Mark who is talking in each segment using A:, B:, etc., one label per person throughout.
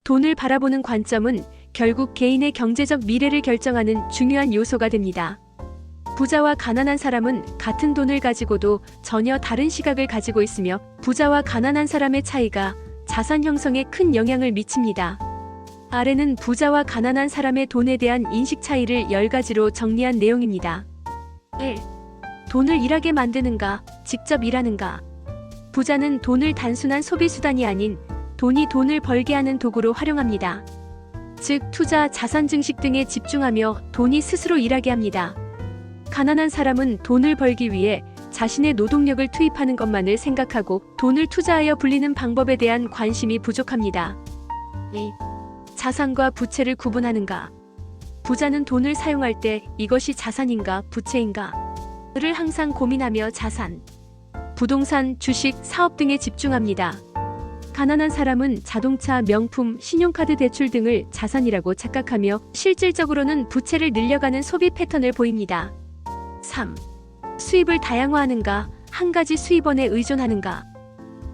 A: 돈을 바라보는 관점은 결국 개인의 경제적 미래를 결정하는 중요한 요소가 됩니다. 부자와 가난한 사람은 같은 돈을 가지고도 전혀 다른 시각을 가지고 있으며 부자와 가난한 사람의 차이가 자산 형성에 큰 영향을 미칩니다. 아래는 부자와 가난한 사람의 돈에 대한 인식 차이를 10가지로 정리한 내용입니다. 1. 돈을 일하게 만드는가, 직접 일하는가. 부자는 돈을 단순한 소비수단이 아닌 돈이 돈을 벌게 하는 도구로 활용합니다. 즉, 투자, 자산 증식 등에 집중하며 돈이 스스로 일하게 합니다. 가난한 사람은 돈을 벌기 위해 자신의 노동력을 투입하는 것만을 생각하고 돈을 투자하여 불리는 방법에 대한 관심이 부족합니다. 2. 자산과 부채를 구분하는가. 부자는 돈을 사용할 때 이것이 자산인가 부채인가를 항상 고민하며 자산, 부동산, 주식, 사업 등에 집중합니다. 가난한 사람은 자동차, 명품, 신용카드 대출 등을 자산이라고 착각하며 실질적으로는 부채를 늘려가는 소비 패턴을 보입니다. 3. 수입을 다양화하는가, 한 가지 수입원에 의존하는가.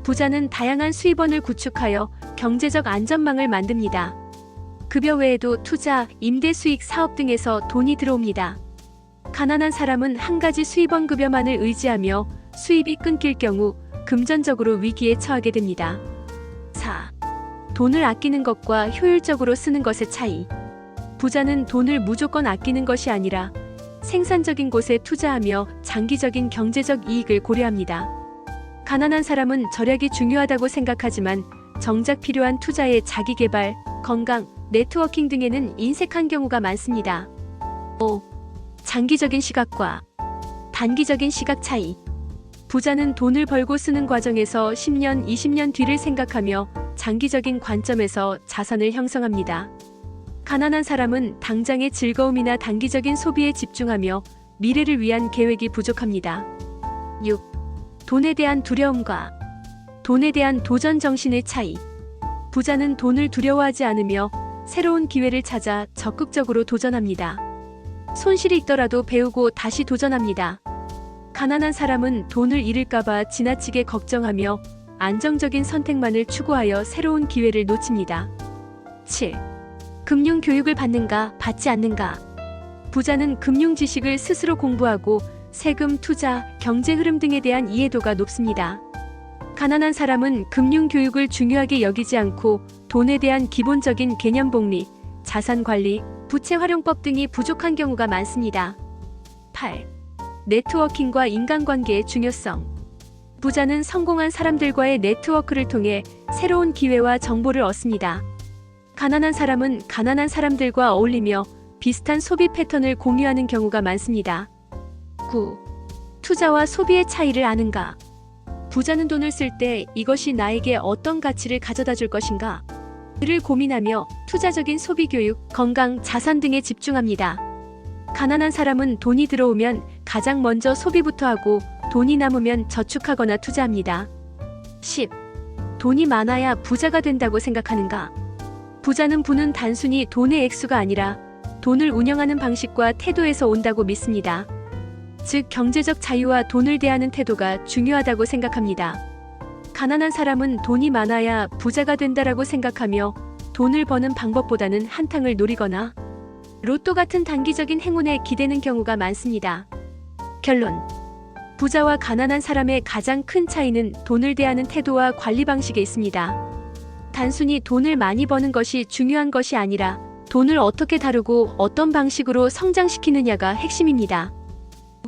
A: 부자는 다양한 수입원을 구축하여 경제적 안전망을 만듭니다. 급여 외에도 투자, 임대 수익 사업 등에서 돈이 들어옵니다. 가난한 사람은 한 가지 수입원 급여만을 의지하며 수입이 끊길 경우 금전적으로 위기에 처하게 됩니다. 4. 돈을 아끼는 것과 효율적으로 쓰는 것의 차이. 부자는 돈을 무조건 아끼는 것이 아니라 생산적인 곳에 투자하며 장기적인 경제적 이익을 고려합니다. 가난한 사람은 절약이 중요하다고 생각하지만 정작 필요한 투자에 자기개발, 건강, 네트워킹 등에는 인색한 경우가 많습니다. 5. 장기적인 시각과 단기적인 시각 차이. 부자는 돈을 벌고 쓰는 과정에서 10년, 20년 뒤를 생각하며 장기적인 관점에서 자산을 형성합니다. 가난한 사람은 당장의 즐거움이나 단기적인 소비에 집중하며 미래를 위한 계획이 부족합니다. 6. 돈에 대한 두려움과 돈에 대한 도전 정신의 차이. 부자는 돈을 두려워하지 않으며 새로운 기회를 찾아 적극적으로 도전합니다. 손실이 있더라도 배우고 다시 도전합니다. 가난한 사람은 돈을 잃을까봐 지나치게 걱정하며 안정적인 선택만을 추구하여 새로운 기회를 놓칩니다. 7. 금융 교육을 받는가, 받지 않는가. 부자는 금융 지식을 스스로 공부하고 세금, 투자, 경제 흐름 등에 대한 이해도가 높습니다. 가난한 사람은 금융 교육을 중요하게 여기지 않고 돈에 대한 기본적인 개념 복리, 자산 관리, 부채 활용법 등이 부족한 경우가 많습니다. 8. 네트워킹과 인간관계의 중요성. 부자는 성공한 사람들과의 네트워크를 통해 새로운 기회와 정보를 얻습니다. 가난한 사람은 가난한 사람들과 어울리며 비슷한 소비 패턴을 공유하는 경우가 많습니다. 9. 투자와 소비의 차이를 아는가. 부자는 돈을 쓸 때 이것이 나에게 어떤 가치를 가져다 줄 것인가 를 고민하며 투자적인 소비 교육, 건강, 자산 등에 집중합니다. 가난한 사람은 돈이 들어오면 가장 먼저 소비부터 하고 돈이 남으면 저축하거나 투자합니다. 10. 돈이 많아야 부자가 된다고 생각하는가. 부자는 부는 단순히 돈의 액수가 아니라 돈을 운영하는 방식과 태도에서 온다고 믿습니다. 즉, 경제적 자유와 돈을 대하는 태도가 중요하다고 생각합니다. 가난한 사람은 돈이 많아야 부자가 된다라고 생각하며 돈을 버는 방법보다는 한탕을 노리거나 로또 같은 단기적인 행운에 기대는 경우가 많습니다. 결론. 부자와 가난한 사람의 가장 큰 차이는 돈을 대하는 태도와 관리 방식에 있습니다. 단순히 돈을 많이 버는 것이 중요한 것이 아니라 돈을 어떻게 다루고 어떤 방식으로 성장시키느냐가 핵심입니다.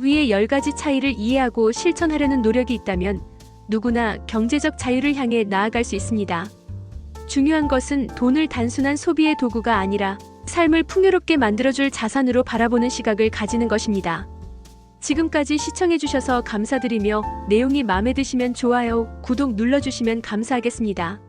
A: 위의 10가지 차이를 이해하고 실천하려는 노력이 있다면 누구나 경제적 자유를 향해 나아갈 수 있습니다. 중요한 것은 돈을 단순한 소비의 도구가 아니라 삶을 풍요롭게 만들어줄 자산으로 바라보는 시각을 가지는 것입니다. 지금까지 시청해주셔서 감사드리며 내용이 마음에 드시면 좋아요, 구독 눌러주시면 감사하겠습니다.